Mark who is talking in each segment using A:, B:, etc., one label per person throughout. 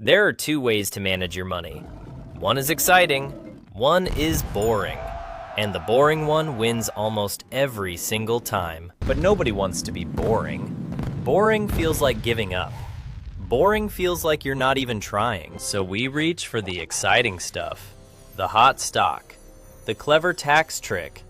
A: There are two ways to manage your money. One is exciting, one is boring. And the boring one wins almost every single time. But nobody wants to be boring. Boring feels like giving up. Boring feels like you're not even trying. So we reach for the exciting stuff. The hot stock. The clever tax trick.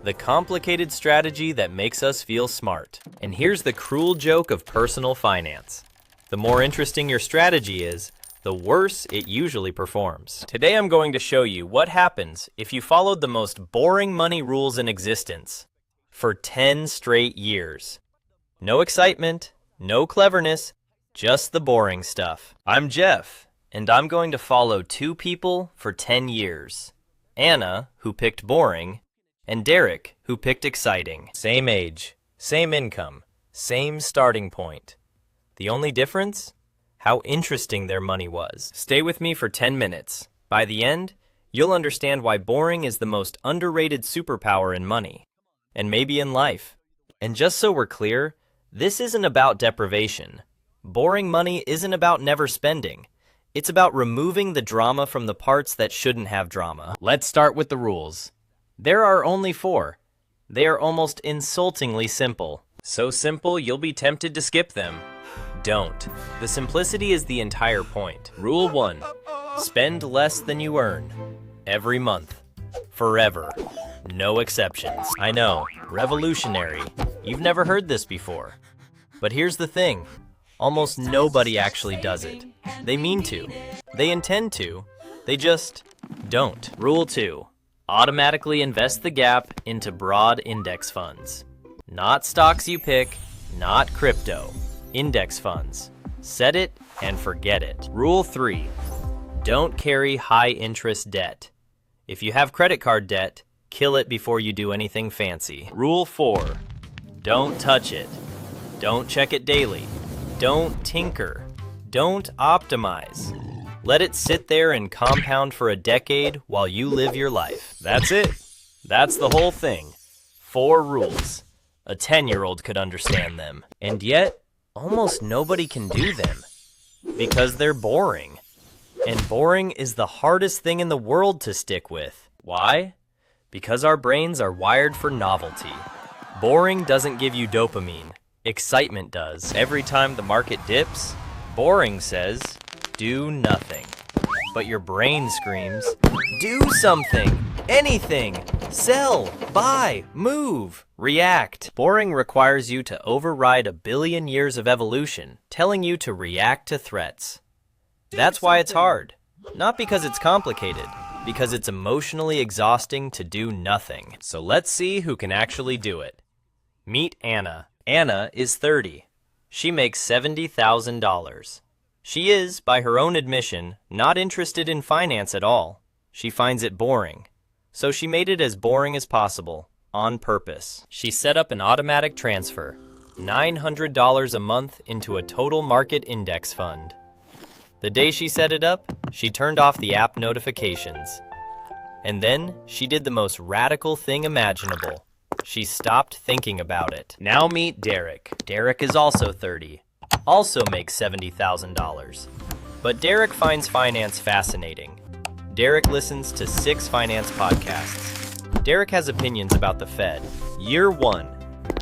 A: The complicated strategy that makes us feel smart. And here's the cruel joke of personal finance. The more interesting your strategy is, the worse it usually performs. Today I'm going to show you what happens if you followed the most boring money rules in existence for 10 straight years. No excitement, no cleverness, just the boring stuff. I'm Jeff, and I'm going to follow two people for 10 years. Anna, who picked boring, and Derek, who picked exciting. Same age, same income, same starting point. The only difference? How interesting their money was. Stay with me for 10 minutes. By the end, you'll understand why boring is the most underrated superpower in money, and maybe in life. And just so we're clear, this isn't about deprivation. Boring money isn't about never spending. It's about removing the drama from the parts that shouldn't have drama. Let's start with the rules. There are only 4. They are almost insultingly simple. So simple, you'll be tempted to skip them. Don't. The simplicity is the entire point. Rule 1. Spend less than you earn. Every month. Forever. No exceptions. I know, revolutionary. You've never heard this before. But here's the thing. Almost nobody actually does it. They mean to. They intend to. They just don't. Rule 2. Automatically invest the gap into broad index funds. Not stocks you pick, not crypto. Index funds. Set it and forget it. Rule 3. Don't carry high interest debt. If you have credit card debt, kill it before you do anything fancy. Rule 4. Don't touch it. Don't check it daily. Don't tinker. Don't optimize. Let it sit there and compound for a decade while you live your life. That's it. That's the whole thing. 4 rules. A 10-year-old could understand them. And yet, almost nobody can do them because they're boring. And boring is the hardest thing in the world to stick with. Why? Because our brains are wired for novelty. Boring doesn't give you dopamine. Excitement does. Every time the market dips, boring says, do nothing. But your brain screams, do something, anything, sell, buy, move, react. Boring requires you to override 1 billion years of evolution, telling you to react to threats. That's why it's hard. Not because it's complicated, because it's emotionally exhausting to do nothing. So let's see who can actually do it. Meet Anna. Anna is 30. She makes $70,000. She is, by her own admission, not interested in finance at all. She finds it boring. So she made it as boring as possible, on purpose. She set up an automatic transfer, $900 a month into a total market index fund. The day she set it up, she turned off the app notifications. And then she did the most radical thing imaginable. She stopped thinking about it. Now meet Derek. Derek is also 30. Also makes $70,000. But Derek finds finance fascinating. Derek listens to 6 finance podcasts. Derek has opinions about the Fed. Year 1.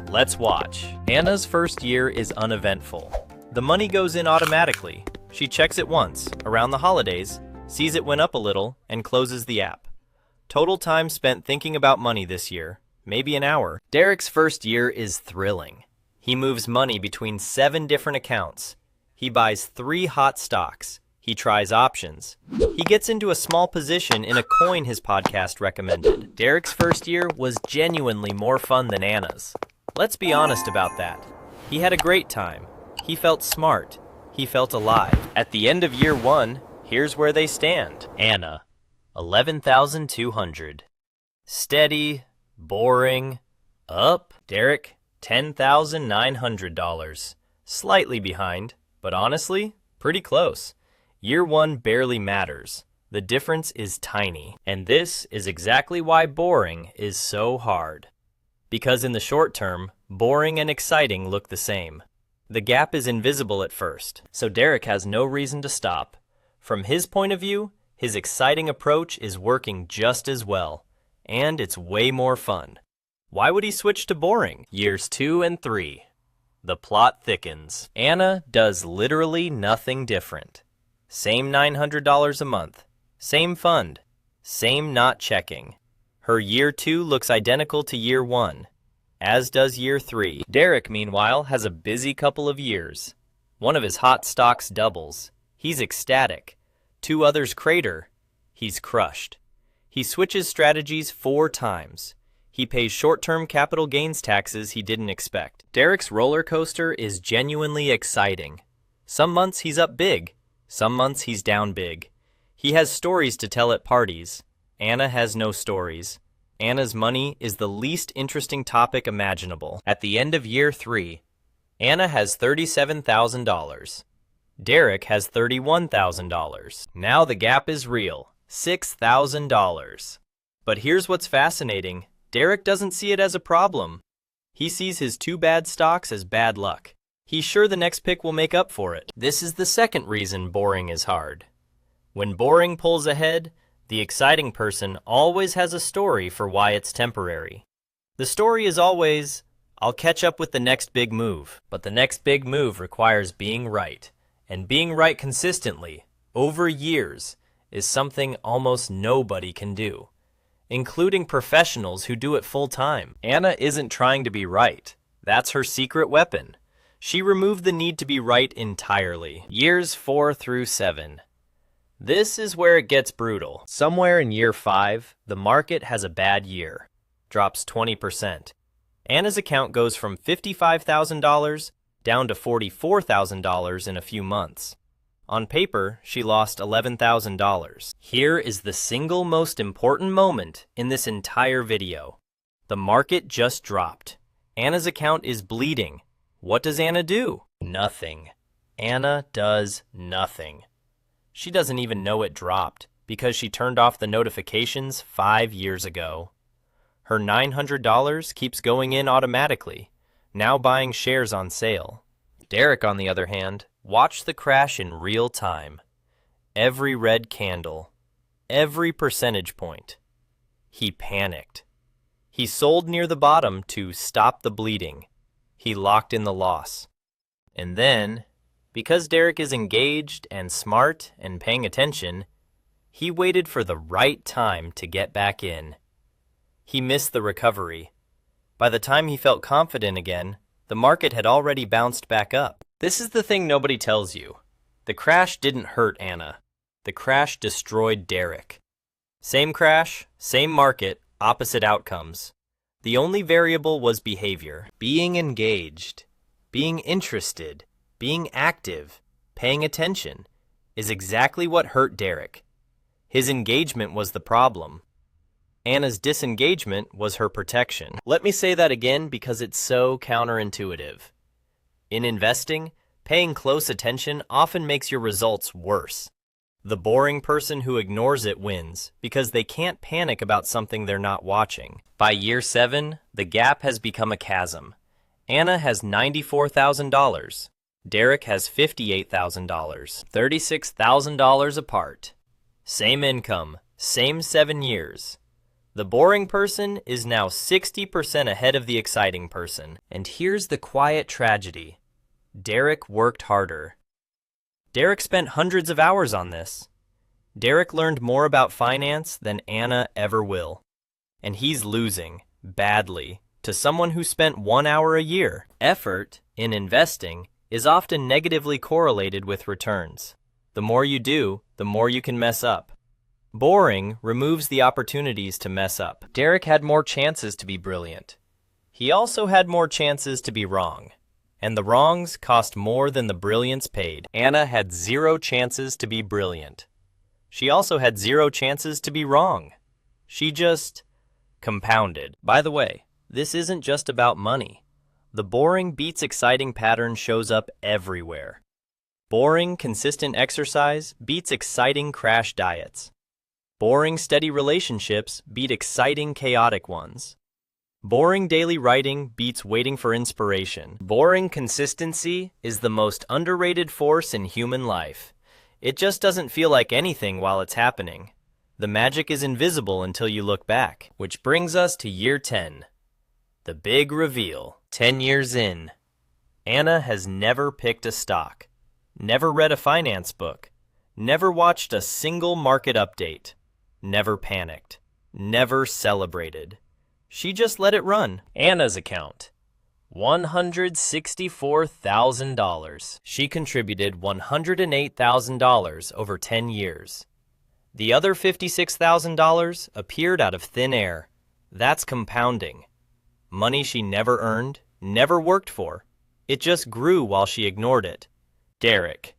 A: Let's watch. Anna's first year is uneventful. The money goes in automatically. She checks it once, around the holidays, sees it went up a little, and closes the app. Total time spent thinking about money this year, maybe an hour. Derek's first year is thrilling. He moves money between 7 different accounts. He buys 3 hot stocks. He tries options. He gets into a small position in a coin his podcast recommended. Derek's first year was genuinely more fun than Anna's. Let's be honest about that. He had a great time. He felt smart. He felt alive. At the end of year 1, here's where they stand. Anna, $11,200. Steady, boring, up. Derek, $10,900. Slightly behind, but honestly, pretty close. Year 1 barely matters. The difference is tiny. And this is exactly why boring is so hard. Because in the short term, boring and exciting look the same. The gap is invisible at first, so Derek has no reason to stop. From his point of view, his exciting approach is working just as well, and it's way more fun. Why would he switch to boring? Years 2 and 3. The plot thickens. Anna does literally nothing different. Same $900 a month. Same fund. Same not checking. Her year 2 looks identical to year 1, as does year 3. Derek, meanwhile, has a busy couple of years. One of his hot stocks doubles. He's ecstatic. 2 others crater. He's crushed. He switches strategies 4 times. He pays short-term capital gains taxes he didn't expect. Derek's roller coaster is genuinely exciting. Some months he's up big. Some months he's down big. He has stories to tell at parties. Anna has no stories. Anna's money is the least interesting topic imaginable. At the end of year 3, Anna has $37,000. Derek has $31,000. Now the gap is real, $6,000. But here's what's fascinating. Derek doesn't see it as a problem. He sees his 2 bad stocks as bad luck. He's sure the next pick will make up for it. This is the second reason boring is hard. When boring pulls ahead, the exciting person always has a story for why it's temporary. The story is always, I'll catch up with the next big move. But the next big move requires being right. And being right consistently, over years, is something almost nobody can do, including professionals who do it full time. Anna isn't trying to be right. That's her secret weapon. She removed the need to be right entirely. Years 4 through 7. This is where it gets brutal. Somewhere in year 5, the market has a bad year. Drops 20%. Anna's account goes from $55,000 down to $44,000 in a few months. On paper, she lost $11,000. Here is the single most important moment in this entire video. The market just dropped. Anna's account is bleeding. What does Anna do? Nothing. Anna does nothing. She doesn't even know it dropped because she turned off the notifications 5 years ago. Her $900 keeps going in automatically, now buying shares on sale. Derek, on the other hand, watched the crash in real time. Every red candle, every percentage point. He panicked. He sold near the bottom to stop the bleeding. He locked in the loss. And then, because Derek is engaged and smart and paying attention, he waited for the right time to get back in. He missed the recovery. By the time he felt confident again, the market had already bounced back up. This is the thing nobody tells you. The crash didn't hurt Anna. The crash destroyed Derek. Same crash, same market, opposite outcomes. The only variable was behavior. Being engaged, being interested, being active, paying attention, is exactly what hurt Derek. His engagement was the problem. Anna's disengagement was her protection. Let me say that again because it's so counterintuitive. In investing, paying close attention often makes your results worse. The boring person who ignores it wins because they can't panic about something they're not watching. By year 7, the gap has become a chasm. Anna has $94,000. Derek has $58,000. $36,000 apart. Same income, same 7 years. The boring person is now 60% ahead of the exciting person. And here's the quiet tragedy. Derek worked harder. Derek spent hundreds of hours on this. Derek learned more about finance than Anna ever will. And he's losing, badly, to someone who spent 1 hour a year. Effort, in investing, is often negatively correlated with returns. The more you do, the more you can mess up. Boring removes the opportunities to mess up. Derek had more chances to be brilliant. He also had more chances to be wrong. And the wrongs cost more than the brilliance paid. Anna had 0 chances to be brilliant. She also had 0 chances to be wrong. She just compounded. By the way, this isn't just about money. The boring beats exciting pattern shows up everywhere. Boring, consistent exercise beats exciting crash diets. Boring, steady relationships beat exciting, chaotic ones. Boring daily writing beats waiting for inspiration. Boring consistency is the most underrated force in human life. It just doesn't feel like anything while it's happening. The magic is invisible until you look back. Which brings us to year 10. The big reveal. 10 years in. Anna has never picked a stock, never read a finance book, never watched a single market update, never panicked, never celebrated. She just let it run. Anna's account. $164,000. She contributed $108,000 over 10 years. The other $56,000 appeared out of thin air. That's compounding. Money she never earned, never worked for. It just grew while she ignored it. Derek.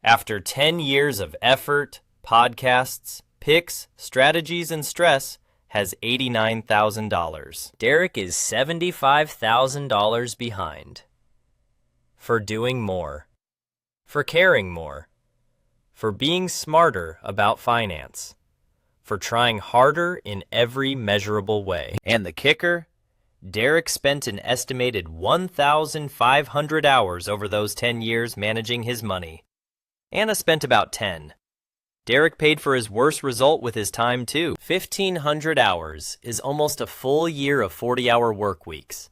A: After 10 years of effort, podcasts, picks, strategies, and stress, has $89,000. Derek is $75,000 behind. For doing more. For caring more. For being smarter about finance. For trying harder in every measurable way. And the kicker? Derek spent an estimated 1,500 hours over those 10 years managing his money. Anna spent about 10. Derek paid for his worst result with his time too. 1,500 hours is almost a full year of 40-hour work weeks.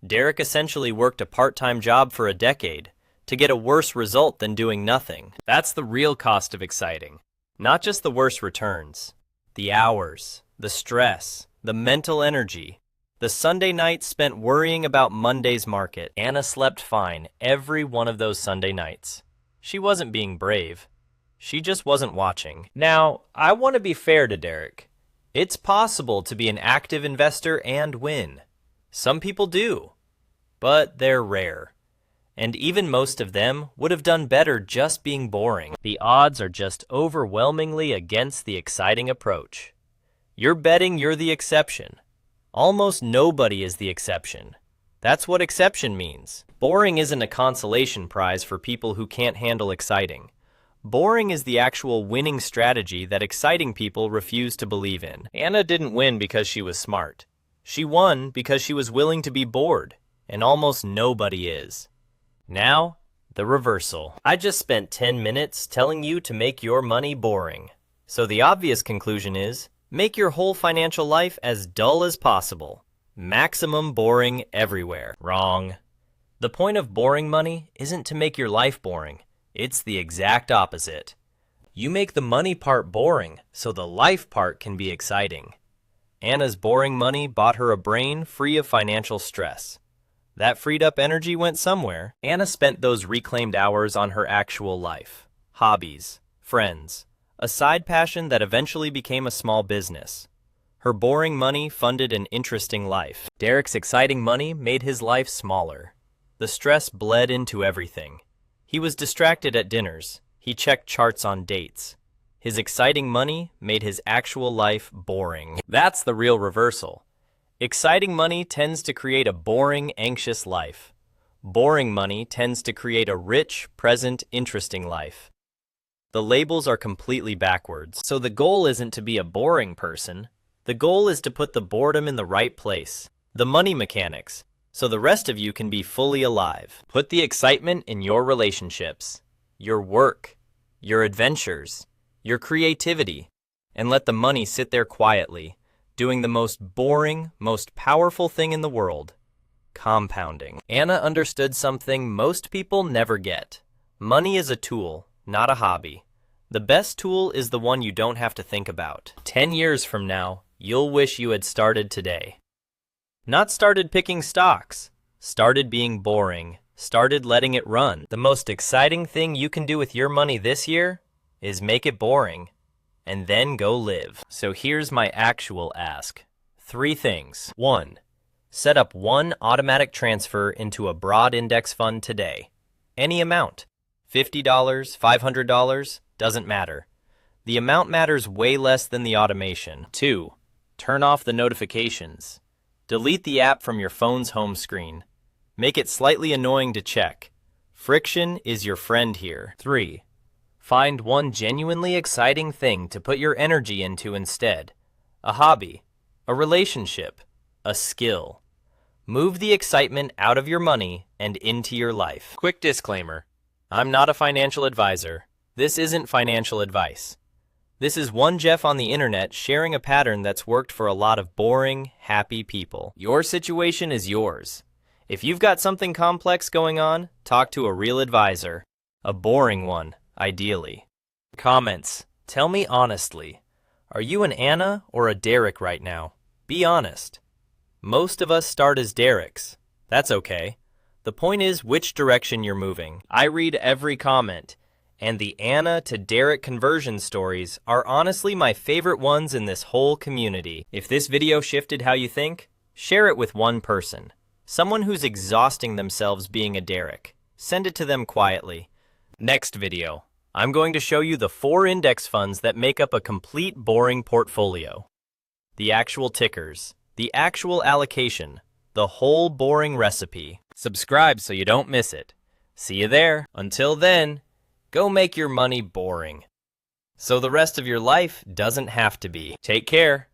A: Derek essentially worked a part-time job for a decade to get a worse result than doing nothing. That's the real cost of exciting. Not just the worse returns. The hours, the stress, the mental energy, the Sunday nights spent worrying about Monday's market. Anna slept fine every one of those Sunday nights. She wasn't being brave. She just wasn't watching. Now, I want to be fair to Derek. It's possible to be an active investor and win. Some people do, but they're rare. And even most of them would have done better just being boring. The odds are just overwhelmingly against the exciting approach. You're betting you're the exception. Almost nobody is the exception. That's what exception means. Boring isn't a consolation prize for people who can't handle exciting. Boring is the actual winning strategy that exciting people refuse to believe in. Anna didn't win because she was smart. She won because she was willing to be bored, and almost nobody is. Now, the reversal. I just spent 10 minutes telling you to make your money boring. So the obvious conclusion is, make your whole financial life as dull as possible. Maximum boring everywhere. Wrong. The point of boring money isn't to make your life boring. It's the exact opposite. You make the money part boring so the life part can be exciting. Anna's boring money bought her a brain free of financial stress. That freed up energy went somewhere. Anna spent those reclaimed hours on her actual life. Hobbies, friends, a side passion that eventually became a small business. Her boring money funded an interesting life. Derek's exciting money made his life smaller. The stress bled into everything. He was distracted at dinners. He checked charts on dates. His exciting money made his actual life boring. That's the real reversal. Exciting money tends to create a boring, anxious life. Boring money tends to create a rich, present, interesting life. The labels are completely backwards. So the goal isn't to be a boring person. The goal is to put the boredom in the right place. The money mechanics. So the rest of you can be fully alive. Put the excitement in your relationships, your work, your adventures, your creativity, and let the money sit there quietly, doing the most boring, most powerful thing in the world, compounding. Anna understood something most people never get. Money is a tool, not a hobby. The best tool is the one you don't have to think about. 10 years from now, you'll wish you had started today. Not started picking stocks, started being boring, started letting it run. The most exciting thing you can do with your money this year is make it boring, and then go live. So here's my actual ask. 3 things. 1. Set up one automatic transfer into a broad index fund today. Any amount. $50, $500, doesn't matter. The amount matters way less than the automation. 2. Turn off the notifications. Delete the app from your phone's home screen. Make it slightly annoying to check. Friction is your friend here. 3. Find one genuinely exciting thing to put your energy into instead. A hobby, a relationship, a skill. Move the excitement out of your money and into your life. Quick disclaimer. I'm not a financial advisor. This isn't financial advice. This is one Jeff on the internet sharing a pattern that's worked for a lot of boring, happy people. Your situation is yours. If you've got something complex going on, talk to a real advisor. A boring one, ideally. Comments. Tell me honestly, are you an Anna or a Derek right now? Be honest. Most of us start as Dereks. That's okay. The point is which direction you're moving. I read every comment, and the Anna to Derek conversion stories are honestly my favorite ones in this whole community. If this video shifted how you think, share it with one person. Someone who's exhausting themselves being a Derek. Send it to them quietly. Next video, I'm going to show you the 4 index funds that make up a complete boring portfolio. The actual tickers, the actual allocation, the whole boring recipe. Subscribe so you don't miss it. See you there. Until then, go make your money boring, so the rest of your life doesn't have to be. Take care.